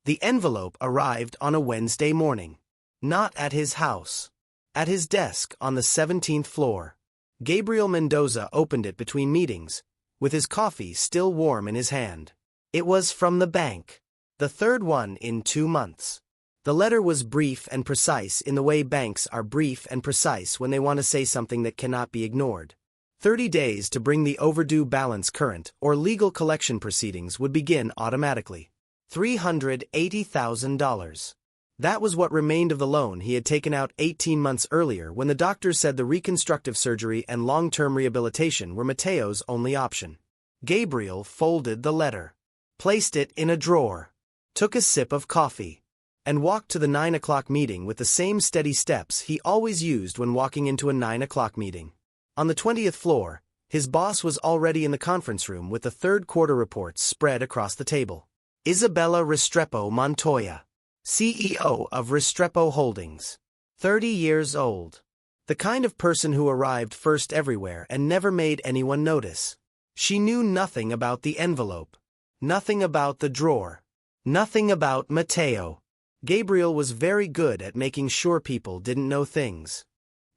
The envelope arrived on a Wednesday morning. Not at his house. At his desk on the 17th floor. Gabriel Mendoza opened it between meetings, with his coffee still warm in his hand. It was from the bank. The third one in 2 months. The letter was brief and precise in the way banks are brief and precise when they want to say something that cannot be ignored. 30 days to bring the overdue balance current or legal collection proceedings would begin automatically. $380,000. That was what remained of the loan he had taken out 18 months earlier when the doctor said the reconstructive surgery and long-term rehabilitation were Mateo's only option. Gabriel folded the letter, placed it in a drawer, took a sip of coffee, and walked to the 9 o'clock meeting with the same steady steps he always used when walking into a 9 o'clock meeting. On the 20th floor, his boss was already in the conference room with the third quarter reports spread across the table. Isabella Restrepo Montoya, CEO of Restrepo Holdings. 30 years old. The kind of person who arrived first everywhere and never made anyone notice. She knew nothing about the envelope. Nothing about the drawer. Nothing about Mateo. Gabriel was very good at making sure people didn't know things.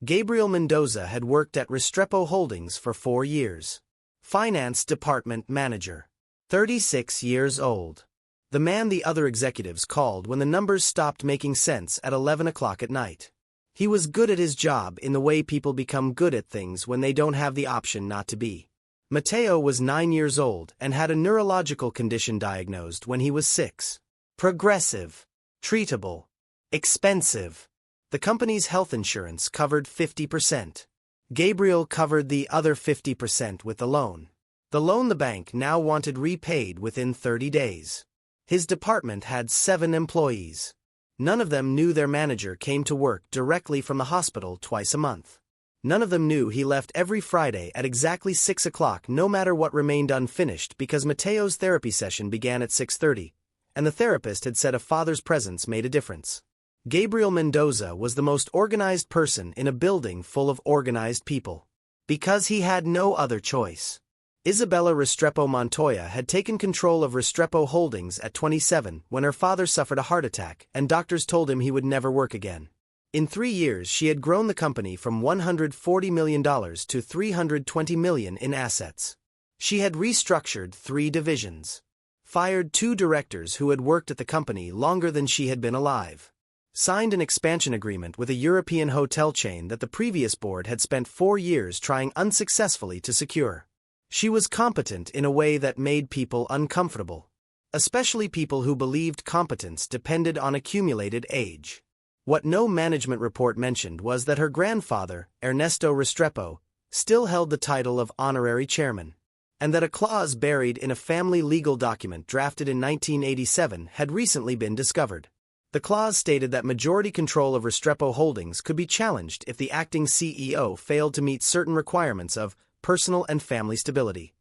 Gabriel Mendoza had worked at Restrepo Holdings for 4 years. Finance Department Manager. 36 years old. The man the other executives called when the numbers stopped making sense at 11 o'clock at night. He was good at his job in the way people become good at things when they don't have the option not to be. Mateo was 9 years old and had a neurological condition diagnosed when he was 6. Progressive. Treatable. Expensive. The company's health insurance covered 50%. Gabriel covered the other 50% with the loan. The loan the bank now wanted repaid within 30 days. His department had 7 employees. None of them knew their manager came to work directly from the hospital twice a month. None of them knew he left every Friday at exactly 6 o'clock no matter what remained unfinished because Mateo's therapy session began at 6:30, and the therapist had said a father's presence made a difference. Gabriel Mendoza was the most organized person in a building full of organized people. Because he had no other choice. Isabella Restrepo Montoya had taken control of Restrepo Holdings at 27 when her father suffered a heart attack and doctors told him he would never work again. In 3 years she had grown the company from $140 million to $320 million in assets. She had restructured 3 divisions. Fired 2 directors who had worked at the company longer than she had been alive. Signed an expansion agreement with a European hotel chain that the previous board had spent 4 years trying unsuccessfully to secure. She was competent in a way that made people uncomfortable, especially people who believed competence depended on accumulated age. What no management report mentioned was that her grandfather, Ernesto Restrepo, still held the title of honorary chairman, and that a clause buried in a family legal document drafted in 1987 had recently been discovered. The clause stated that majority control of Restrepo Holdings could be challenged if the acting CEO failed to meet certain requirements of personal and family stability.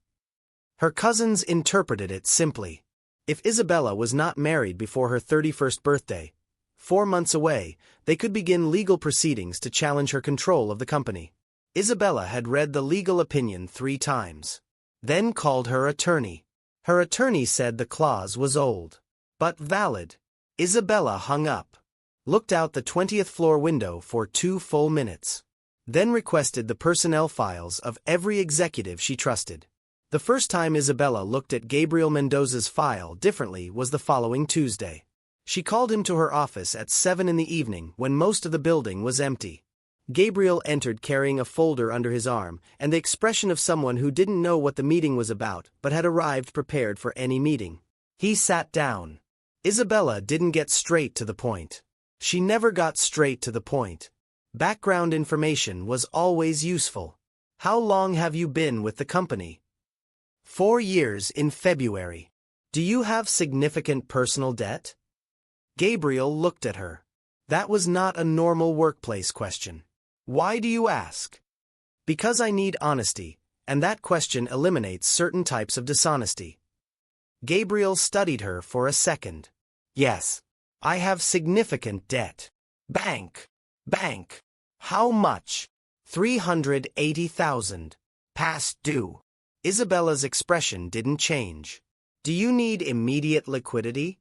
Her cousins interpreted it simply. If Isabella was not married before her 31st birthday, 4 months away, they could begin legal proceedings to challenge her control of the company. Isabella had read the legal opinion 3 times. Then called her attorney. Her attorney said the clause was old, but valid. Isabella hung up, looked out the 20th floor window for 2 full minutes. Then requested the personnel files of every executive she trusted. The first time Isabella looked at Gabriel Mendoza's file differently was the following Tuesday. She called him to her office at 7 in the evening when most of the building was empty. Gabriel entered carrying a folder under his arm and the expression of someone who didn't know what the meeting was about but had arrived prepared for any meeting. He sat down. Isabella didn't get straight to the point. She never got straight to the point. Background information was always useful. How long have you been with the company? 4 years in February. Do you have significant personal debt? Gabriel looked at her. That was not a normal workplace question. Why do you ask? Because I need honesty, and that question eliminates certain types of dishonesty. Gabriel studied her for a second. Yes, I have significant debt. Bank. How much? 380,000. Past due. Isabella's expression didn't change. Do you need immediate liquidity?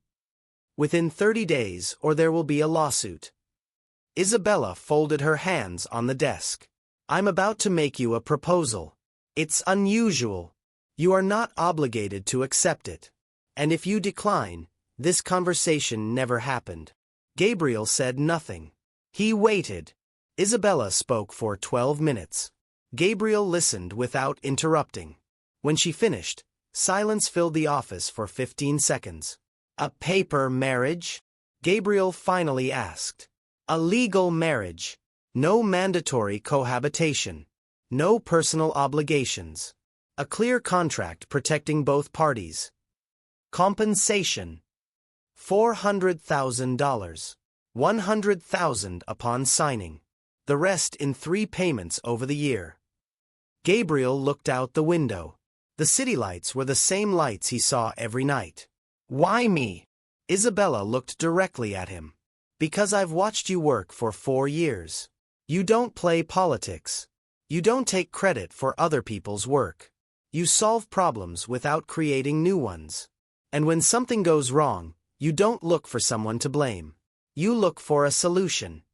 Within 30 days or there will be a lawsuit. Isabella folded her hands on the desk. I'm about to make you a proposal. It's unusual. You are not obligated to accept it. And if you decline, this conversation never happened. Gabriel said nothing. He waited. Isabella spoke for 12 minutes. Gabriel listened without interrupting. When she finished, silence filled the office for 15 seconds. A paper marriage? Gabriel finally asked. A legal marriage. No mandatory cohabitation. No personal obligations. A clear contract protecting both parties. Compensation. $400,000. $100,000 upon signing. The rest in 3 payments over the year. Gabriel looked out the window. The city lights were the same lights he saw every night. Why me? Isabella looked directly at him. Because I've watched you work for 4 years. You don't play politics. You don't take credit for other people's work. You solve problems without creating new ones. And when something goes wrong, you don't look for someone to blame. You look for a solution.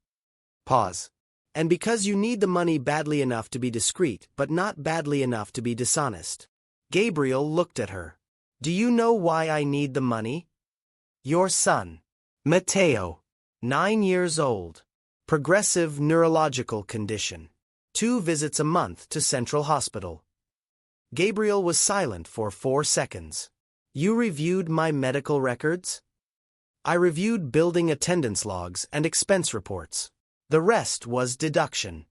Pause. And because you need the money badly enough to be discreet but not badly enough to be dishonest. Gabriel looked at her. Do you know why I need the money? Your son, Matteo, 9 years old. Progressive neurological condition. 2 visits a month to Central Hospital. Gabriel was silent for 4 seconds. You reviewed my medical records? I reviewed building attendance logs and expense reports. The rest was deduction.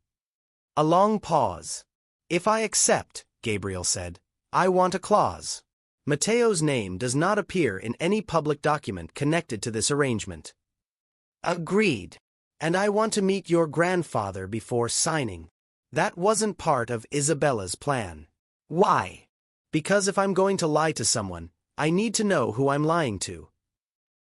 A long pause. If I accept, Gabriel said, I want a clause. Matteo's name does not appear in any public document connected to this arrangement. Agreed. And I want to meet your grandfather before signing. That wasn't part of Isabella's plan. Why? Because if I'm going to lie to someone, I need to know who I'm lying to.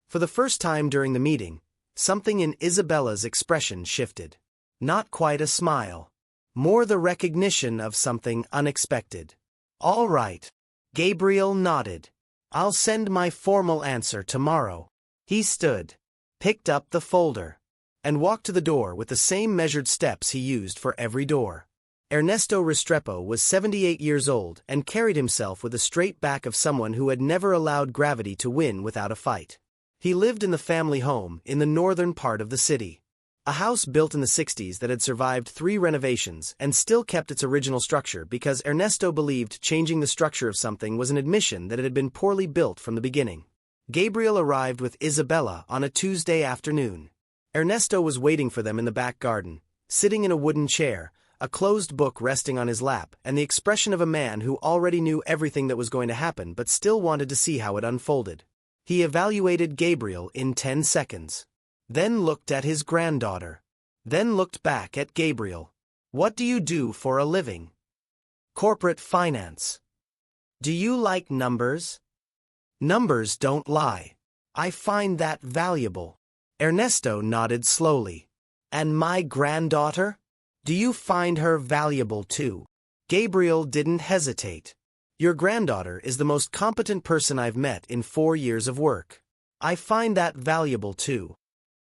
For the first time during the meeting, something in Isabella's expression shifted. Not quite a smile. More the recognition of something unexpected. All right. Gabriel nodded. I'll send my formal answer tomorrow. He stood, picked up the folder, and walked to the door with the same measured steps he used for every door. Ernesto Restrepo was 78 years old and carried himself with the straight back of someone who had never allowed gravity to win without a fight. He lived in the family home in the northern part of the city. A house built in the 60s that had survived 3 renovations and still kept its original structure because Ernesto believed changing the structure of something was an admission that it had been poorly built from the beginning. Gabriel arrived with Isabella on a Tuesday afternoon. Ernesto was waiting for them in the back garden, sitting in a wooden chair, a closed book resting on his lap, and the expression of a man who already knew everything that was going to happen but still wanted to see how it unfolded. He evaluated Gabriel in 10 seconds. Then looked at his granddaughter. Then looked back at Gabriel. What do you do for a living? Corporate finance. Do you like numbers? Numbers don't lie. I find that valuable. Ernesto nodded slowly. And my granddaughter? Do you find her valuable too? Gabriel didn't hesitate. Your granddaughter is the most competent person I've met in 4 years of work. I find that valuable too.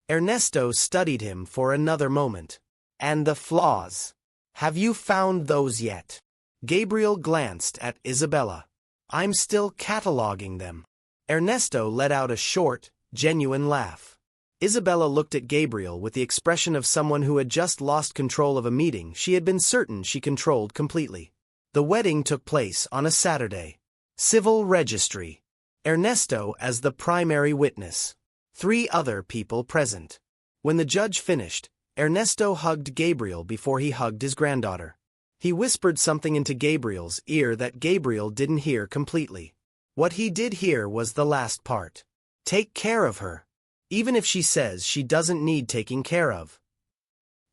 Ernesto studied him for another moment. And the flaws? Have you found those yet? Gabriel glanced at Isabella. I'm still cataloging them. Ernesto let out a short, genuine laugh. Isabella looked at Gabriel with the expression of someone who had just lost control of a meeting she had been certain she controlled completely. The wedding took place on a Saturday. Civil registry. Ernesto as the primary witness. 3 other people present. When the judge finished, Ernesto hugged Gabriel before he hugged his granddaughter. He whispered something into Gabriel's ear that Gabriel didn't hear completely. What he did hear was the last part. Take care of her. Even if she says she doesn't need taking care of.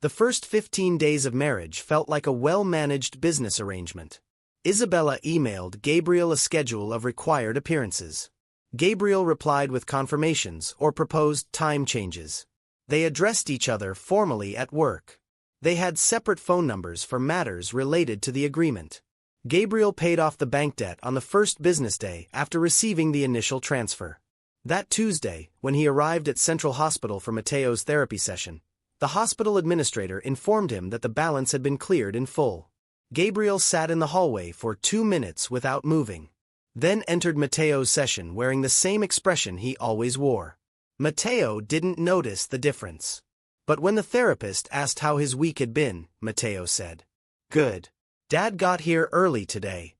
The first 15 days of marriage felt like a well-managed business arrangement. Isabella emailed Gabriel a schedule of required appearances. Gabriel replied with confirmations or proposed time changes. They addressed each other formally at work. They had separate phone numbers for matters related to the agreement. Gabriel paid off the bank debt on the first business day after receiving the initial transfer. That Tuesday, when he arrived at Central Hospital for Mateo's therapy session, the hospital administrator informed him that the balance had been cleared in full. Gabriel sat in the hallway for 2 minutes without moving, then entered Mateo's session wearing the same expression he always wore. Mateo didn't notice the difference. But when the therapist asked how his week had been, Mateo said, "Good. Dad got here early today."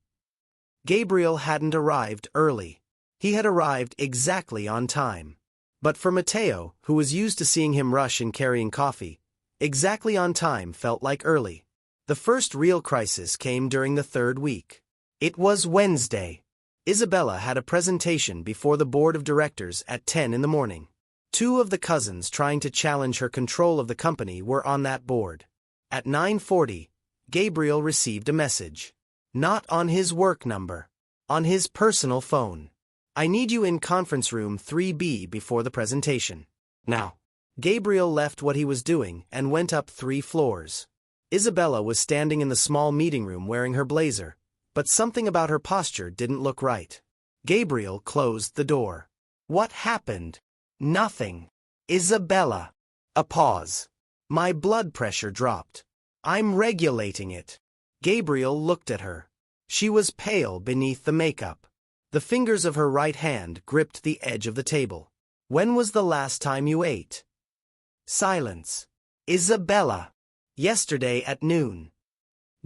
Gabriel hadn't arrived early. He had arrived exactly on time. But for Mateo, who was used to seeing him rush in carrying coffee, exactly on time felt like early. The first real crisis came during the 3rd week. It was Wednesday. Isabella had a presentation before the board of directors at 10 in the morning. 2 of the cousins trying to challenge her control of the company were on that board. At 9:40, Gabriel received a message. Not on his work number. On his personal phone. "I need you in conference room 3B before the presentation. Now." Gabriel left what he was doing and went up 3 floors. Isabella was standing in the small meeting room wearing her blazer, but something about her posture didn't look right. Gabriel closed the door. "What happened?" "Nothing. Isabella." A pause. "My blood pressure dropped. I'm regulating it." Gabriel looked at her. She was pale beneath the makeup. The fingers of her right hand gripped the edge of the table. "When was the last time you ate?" Silence. "Isabella." "Yesterday at noon."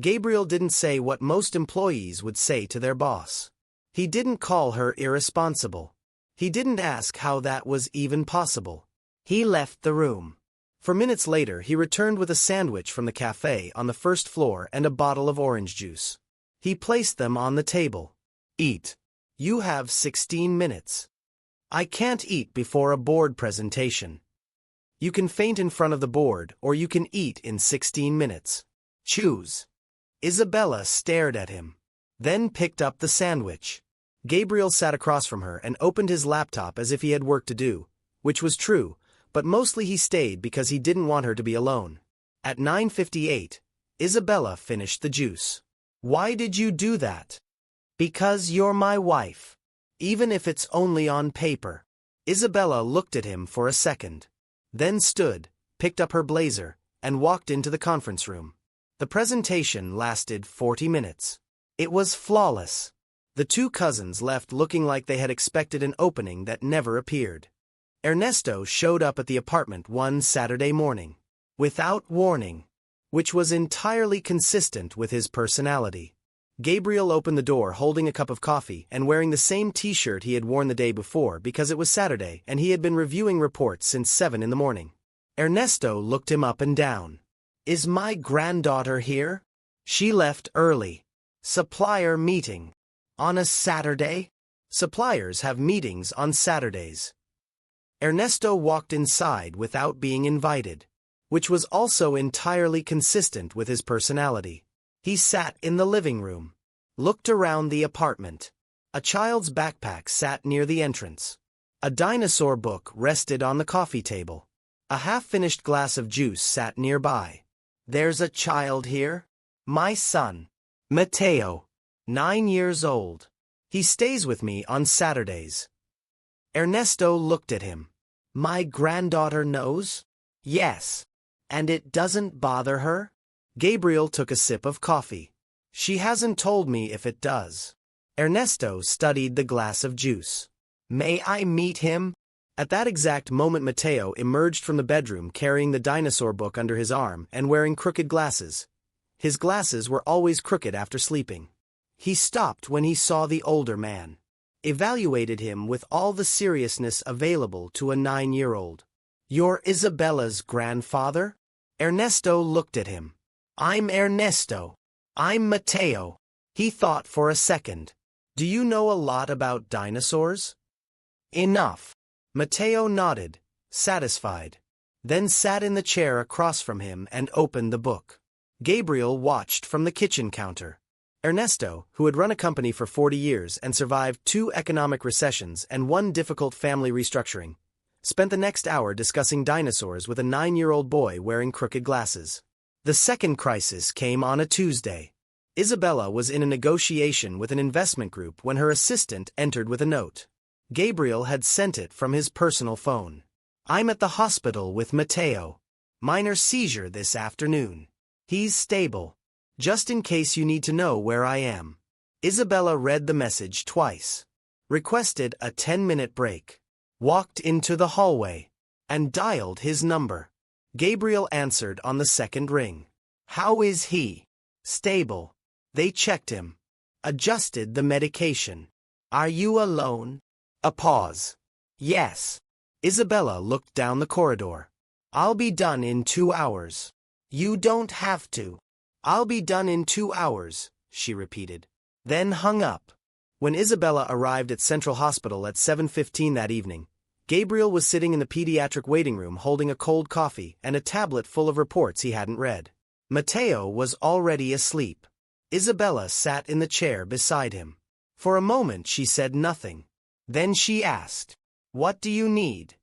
Gabriel didn't say what most employees would say to their boss. He didn't call her irresponsible. He didn't ask how that was even possible. He left the room. For minutes later he returned with a sandwich from the cafe on the 1st floor and a bottle of orange juice. He placed them on the table. "Eat. You have 16 minutes. I can't eat before a board presentation. You can faint in front of the board or you can eat in 16 minutes. Choose." Isabella stared at him, then picked up the sandwich. Gabriel sat across from her and opened his laptop as if he had work to do, which was true, but mostly he stayed because he didn't want her to be alone. At 9:58, Isabella finished the juice. "Why did you do that?" "Because you're my wife. Even if it's only on paper." Isabella looked at him for a second, then stood, picked up her blazer, and walked into the conference room. The presentation lasted 40 minutes. It was flawless. The 2 cousins left looking like they had expected an opening that never appeared. Ernesto showed up at the apartment one Saturday morning, without warning, which was entirely consistent with his personality. Gabriel opened the door holding a cup of coffee and wearing the same t-shirt he had worn the day before because it was Saturday and he had been reviewing reports since 7 in the morning. Ernesto looked him up and down. "Is my granddaughter here?" "She left early. Supplier meeting." "On a Saturday?" "Suppliers have meetings on Saturdays." Ernesto walked inside without being invited, which was also entirely consistent with his personality. He sat in the living room, looked around the apartment. A child's backpack sat near the entrance. A dinosaur book rested on the coffee table. A half-finished glass of juice sat nearby. "There's a child here. My son, Mateo, 9 years old. He stays with me on Saturdays." Ernesto looked at him. "My granddaughter knows?" "Yes." "And it doesn't bother her?" Gabriel took a sip of coffee. "She hasn't told me if it does." Ernesto studied the glass of juice. "May I meet him?" At that exact moment Mateo emerged from the bedroom carrying the dinosaur book under his arm and wearing crooked glasses. His glasses were always crooked after sleeping. He stopped when he saw the older man, evaluated him with all the seriousness available to a 9-year-old. "You're Isabella's grandfather?" Ernesto looked at him. "I'm Ernesto. I'm Mateo." He thought for a second. "Do you know a lot about dinosaurs?" "Enough." Mateo nodded, satisfied, then sat in the chair across from him and opened the book. Gabriel watched from the kitchen counter. Ernesto, who had run a company for 40 years and survived 2 economic recessions and 1 difficult family restructuring, spent the next hour discussing dinosaurs with a 9-year-old boy wearing crooked glasses. The second crisis came on a Tuesday. Isabella was in a negotiation with an investment group when her assistant entered with a note. Gabriel had sent it from his personal phone. I'm at the hospital with Matteo. Minor seizure this afternoon. He's stable. Just in case you need to know where I am. Isabella read the message twice. Requested a 10-minute break. Walked into the hallway. And dialed his number. Gabriel answered on the second ring. How is he? Stable. They checked him. Adjusted the medication. Are you alone? A pause. Yes. Isabella looked down the corridor. I'll be done in 2 hours. You don't have to. I'll be done in 2 hours, she repeated. Then hung up. When Isabella arrived at Central Hospital at 7:15 that evening, Gabriel was sitting in the pediatric waiting room holding a cold coffee and a tablet full of reports he hadn't read. Matteo was already asleep. Isabella sat in the chair beside him. For a moment she said nothing. Then she asked, "What do you need?"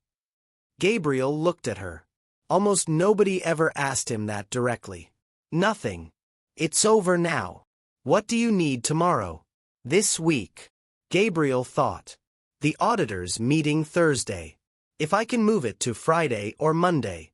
Gabriel looked at her. Almost nobody ever asked him that directly. Nothing. It's over now. What do you need tomorrow? This week. Gabriel thought. The auditors meeting Thursday. If I can move it to Friday or Monday.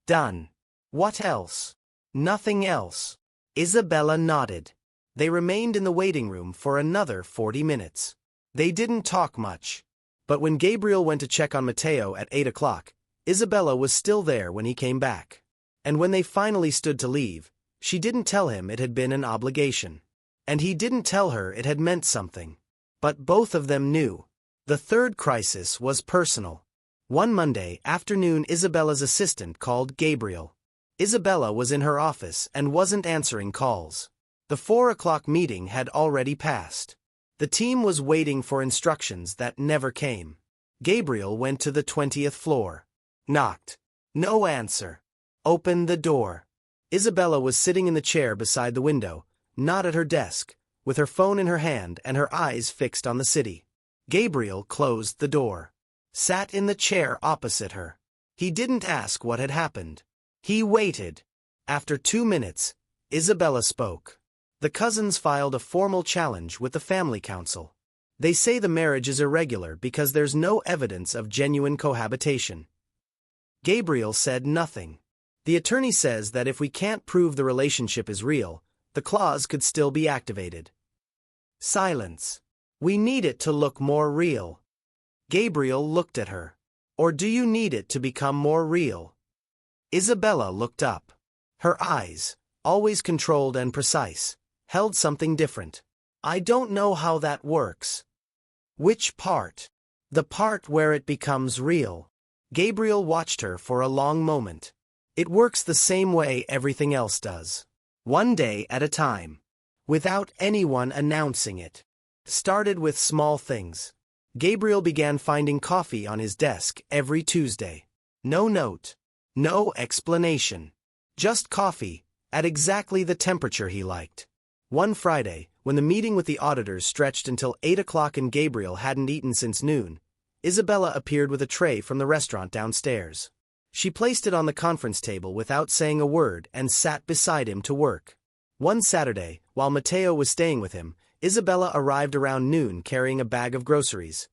Done. What else? Nothing else. Isabella nodded. They remained in the waiting room for another 40 minutes. They didn't talk much. But when Gabriel went to check on Matteo at 8 o'clock, Isabella was still there when he came back. And when they finally stood to leave, she didn't tell him it had been an obligation. And he didn't tell her it had meant something. But both of them knew. The third crisis was personal. One Monday afternoon, Isabella's assistant called Gabriel. Isabella was in her office and wasn't answering calls. The 4 o'clock meeting had already passed. The team was waiting for instructions that never came. Gabriel went to the 20th floor. Knocked. No answer. Opened the door. Isabella was sitting in the chair beside the window, not at her desk, with her phone in her hand and her eyes fixed on the city. Gabriel closed the door. Sat in the chair opposite her. He didn't ask what had happened. He waited. After 2 minutes, Isabella spoke. The cousins filed a formal challenge with the family council. They say the marriage is irregular because there's no evidence of genuine cohabitation. Gabriel said nothing. The attorney says that if we can't prove the relationship is real, the clause could still be activated. Silence. We need it to look more real. Gabriel looked at her. Or do you need it to become more real? Isabella looked up. Her eyes, always controlled and precise, held something different. I don't know how that works. Which part? The part where it becomes real. Gabriel watched her for a long moment. It works the same way everything else does. One day at a time. Without anyone announcing it. Started with small things. Gabriel began finding coffee on his desk every Tuesday. No note. No explanation. Just coffee, at exactly the temperature he liked. One Friday, when the meeting with the auditors stretched until 8 o'clock and Gabriel hadn't eaten since noon, Isabella appeared with a tray from the restaurant downstairs. She placed it on the conference table without saying a word and sat beside him to work. One Saturday, while Matteo was staying with him, Isabella arrived around noon carrying a bag of groceries.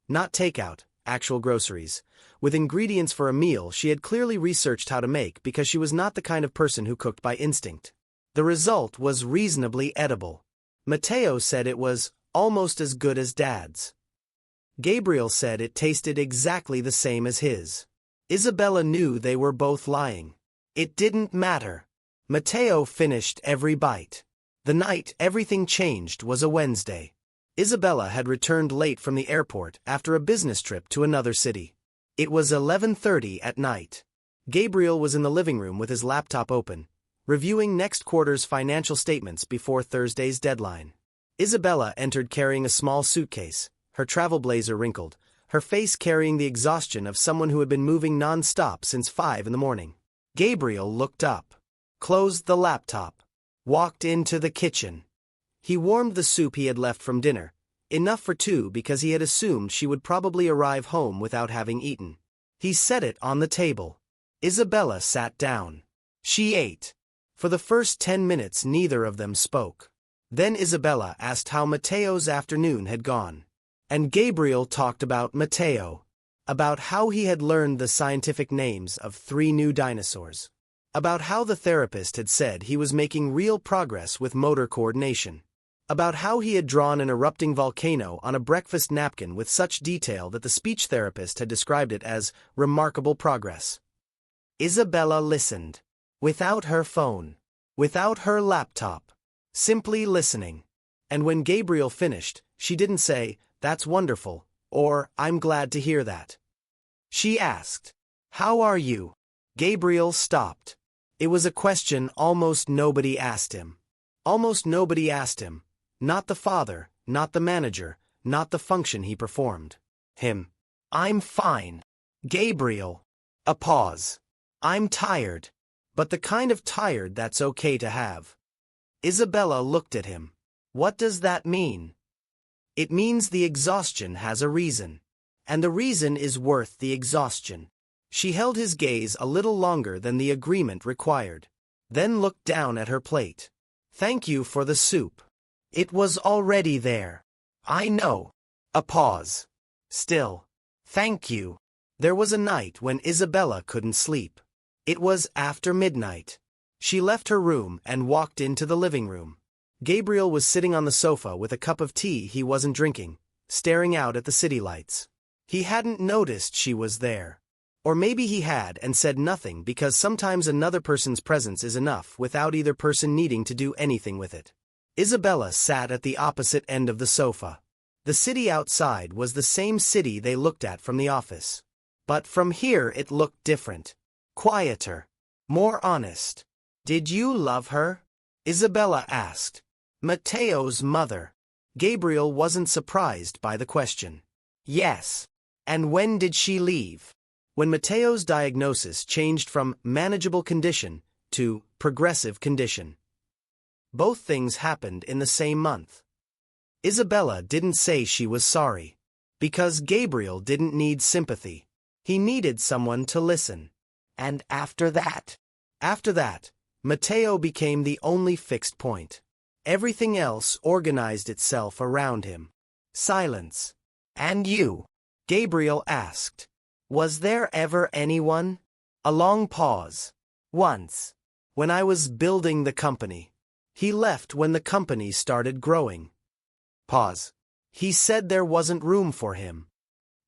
Not takeout, actual groceries. With ingredients for a meal she had clearly researched how to make because she was not the kind of person who cooked by instinct. The result was reasonably edible. Matteo said it was almost as good as Dad's. Gabriel said it tasted exactly the same as his. Isabella knew they were both lying. It didn't matter. Matteo finished every bite. The night everything changed was a Wednesday. Isabella had returned late from the airport after a business trip to another city. It was 11:30 at night. Gabriel was in the living room with his laptop open, reviewing next quarter's financial statements before Thursday's deadline. Isabella entered carrying a small suitcase, her travel blazer wrinkled, her face carrying the exhaustion of someone who had been moving non-stop since 5 in the morning. Gabriel looked up, closed the laptop, walked into the kitchen. He warmed the soup he had left from dinner, enough for 2 because he had assumed she would probably arrive home without having eaten. He set it on the table. Isabella sat down. She ate. For the first 10 minutes neither of them spoke. Then Isabella asked how Matteo's afternoon had gone. And Gabriel talked about Matteo, about how he had learned the scientific names of 3 new dinosaurs, about how the therapist had said he was making real progress with motor coordination, about how he had drawn an erupting volcano on a breakfast napkin with such detail that the speech therapist had described it as remarkable progress. Isabella listened, without her phone, without her laptop, simply listening. And when Gabriel finished, she didn't say, "That's wonderful," or "I'm glad to hear that." She asked, "How are you?" Gabriel stopped. It was a question almost nobody asked him. Almost nobody asked him. Not the father, not the manager, not the function he performed. Him. "I'm fine." Gabriel. A pause. "I'm tired. But the kind of tired that's okay to have." Isabella looked at him. "What does that mean?" "It means the exhaustion has a reason. And the reason is worth the exhaustion." She held his gaze a little longer than the agreement required, then looked down at her plate. "Thank you for the soup. It was already there." "I know." A pause. "Still. Thank you." There was a night when Isabella couldn't sleep. It was after midnight. She left her room and walked into the living room. Gabriel was sitting on the sofa with a cup of tea he wasn't drinking, staring out at the city lights. He hadn't noticed she was there. Or maybe he had and said nothing because sometimes another person's presence is enough without either person needing to do anything with it. Isabella sat at the opposite end of the sofa. The city outside was the same city they looked at from the office. But from here it looked different. Quieter. More honest. "Did you love her?" Isabella asked. Matteo's mother. Gabriel wasn't surprised by the question. "Yes." "And when did she leave?" "When Matteo's diagnosis changed from manageable condition to progressive condition. Both things happened in the same month." Isabella didn't say she was sorry. Because Gabriel didn't need sympathy. He needed someone to listen. "And after that?" "After that, Matteo became the only fixed point. Everything else organized itself around him." Silence. "And you?" Gabriel asked. "Was there ever anyone?" A long pause. "Once. When I was building the company. He left when the company started growing." Pause. "He said there wasn't room for him."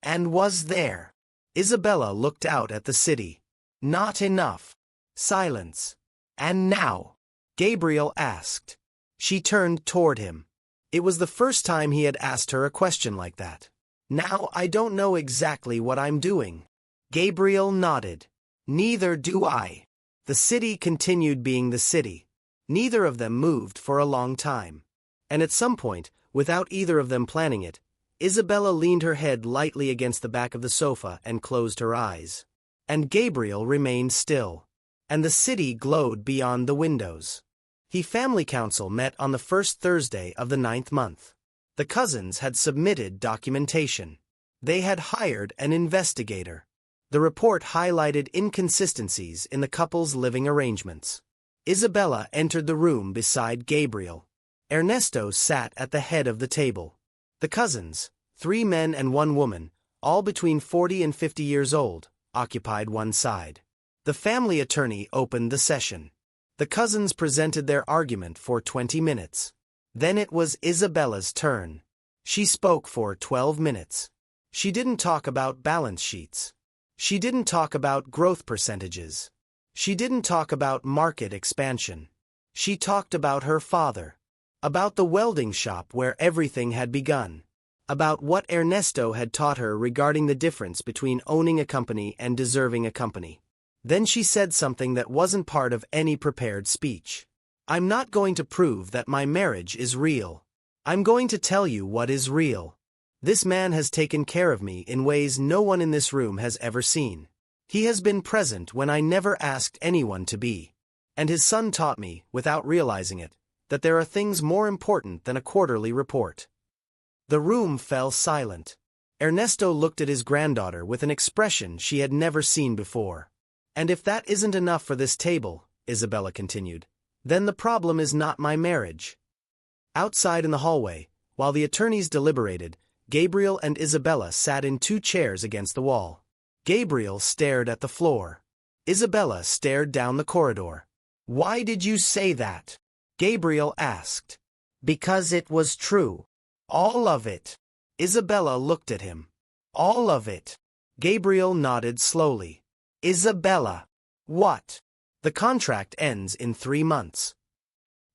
"And was there?" Isabella looked out at the city. "Not enough." Silence. "And now?" Gabriel asked. She turned toward him. It was the first time he had asked her a question like that. "Now I don't know exactly what I'm doing." Gabriel nodded. "Neither do I." The city continued being the city. Neither of them moved for a long time. And at some point, without either of them planning it, Isabella leaned her head lightly against the back of the sofa and closed her eyes. And Gabriel remained still. And the city glowed beyond the windows. The family council met on the first Thursday of the 9th month. The cousins had submitted documentation. They had hired an investigator. The report highlighted inconsistencies in the couple's living arrangements. Isabella entered the room beside Gabriel. Ernesto sat at the head of the table. The cousins, 3 men and 1 woman, all between 40 and 50 years old, occupied one side. The family attorney opened the session. The cousins presented their argument for 20 minutes. Then it was Isabella's turn. She spoke for 12 minutes. She didn't talk about balance sheets. She didn't talk about growth percentages. She didn't talk about market expansion. She talked about her father. About the welding shop where everything had begun. About what Ernesto had taught her regarding the difference between owning a company and deserving a company. Then she said something that wasn't part of any prepared speech. "I'm not going to prove that my marriage is real. I'm going to tell you what is real. This man has taken care of me in ways no one in this room has ever seen. He has been present when I never asked anyone to be. And his son taught me, without realizing it, that there are things more important than a quarterly report." The room fell silent. Ernesto looked at his granddaughter with an expression she had never seen before. "And if that isn't enough for this table," Isabella continued, "then the problem is not my marriage." Outside in the hallway, while the attorneys deliberated, Gabriel and Isabella sat in 2 chairs against the wall. Gabriel stared at the floor. Isabella stared down the corridor. "Why did you say that?" Gabriel asked. "Because it was true. All of it." Isabella looked at him. "All of it." Gabriel nodded slowly. "Isabella." "What?" "The contract ends in 3 months."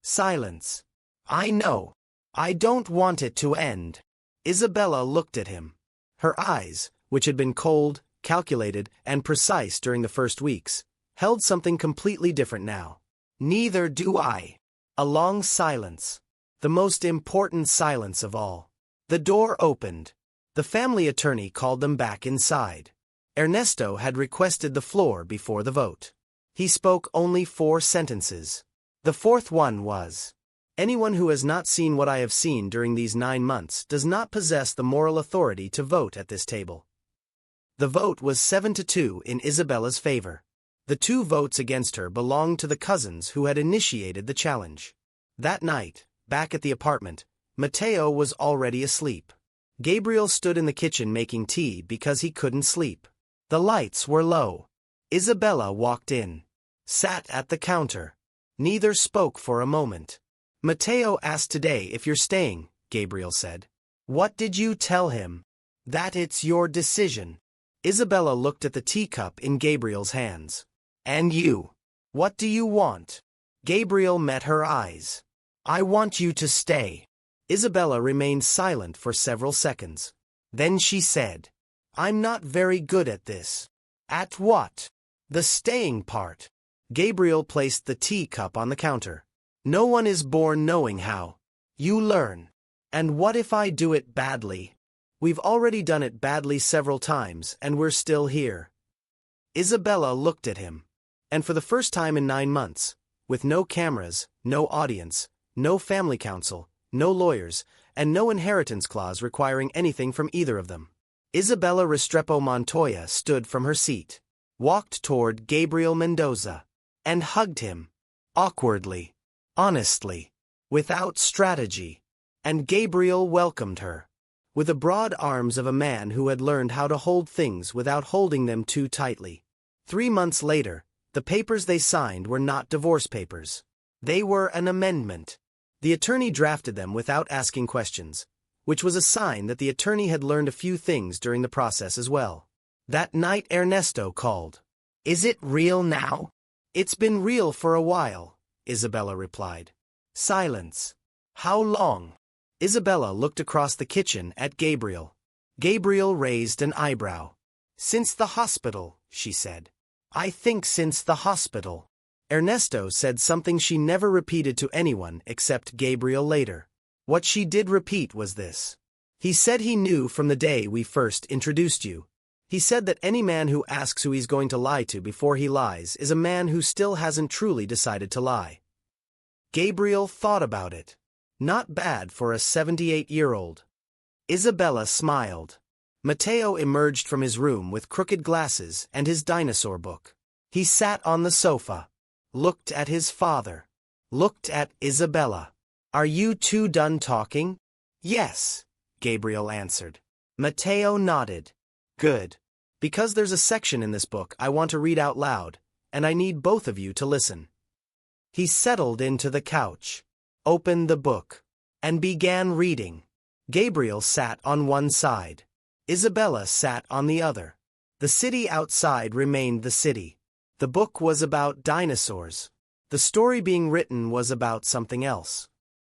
Silence. "I know. I don't want it to end." Isabella looked at him. Her eyes, which had been cold, calculated, and precise during the first weeks, held something completely different now. "Neither do I." A long silence. The most important silence of all. The door opened. The family attorney called them back inside. Ernesto had requested the floor before the vote. He spoke only 4 sentences. The 4th one was, "Anyone who has not seen what I have seen during these 9 months does not possess the moral authority to vote at this table." The vote was 7-2 in Isabella's favor. The 2 votes against her belonged to the cousins who had initiated the challenge. That night, back at the apartment, Matteo was already asleep. Gabriel stood in the kitchen making tea because he couldn't sleep. The lights were low. Isabella walked in. Sat at the counter. Neither spoke for a moment. "Matteo asked today if you're staying," Gabriel said. "What did you tell him?" "That it's your decision." Isabella looked at the teacup in Gabriel's hands. "And you? What do you want?" Gabriel met her eyes. "I want you to stay." Isabella remained silent for several seconds. Then she said, "I'm not very good at this." "At what?" "The staying part." Gabriel placed the teacup on the counter. "No one is born knowing how. You learn." "And what if I do it badly?" "We've already done it badly several times, and we're still here." Isabella looked at him. And for the first time in 9 months, with no cameras, no audience, no family council, no lawyers, and no inheritance clause requiring anything from either of them, Isabella Restrepo Montoya stood from her seat, walked toward Gabriel Mendoza, and hugged him. Awkwardly. Honestly. Without strategy. And Gabriel welcomed her. With the broad arms of a man who had learned how to hold things without holding them too tightly. 3 months later, the papers they signed were not divorce papers. They were an amendment. The attorney drafted them without asking questions, which was a sign that the attorney had learned a few things during the process as well. That night Ernesto called. "Is it real now?" "It's been real for a while," Isabella replied. Silence. "How long?" Isabella looked across the kitchen at Gabriel. Gabriel raised an eyebrow. "Since the hospital," she said. "I think since the hospital." Ernesto said something she never repeated to anyone except Gabriel later. What she did repeat was this. "He said he knew from the day we first introduced you. He said that any man who asks who he's going to lie to before he lies is a man who still hasn't truly decided to lie." Gabriel thought about it. Not bad for a 78-year-old. Isabella smiled. Matteo emerged from his room with crooked glasses and his dinosaur book. He sat on the sofa. Looked at his father. Looked at Isabella. "Are you 2 done talking?" "Yes," Gabriel answered. Matteo nodded. "Good. Because there's a section in this book I want to read out loud, and I need both of you to listen." He settled into the couch, opened the book, and began reading. Gabriel sat on one side. Isabella sat on the other. The city outside remained the city. The book was about dinosaurs. The story being written was about something else.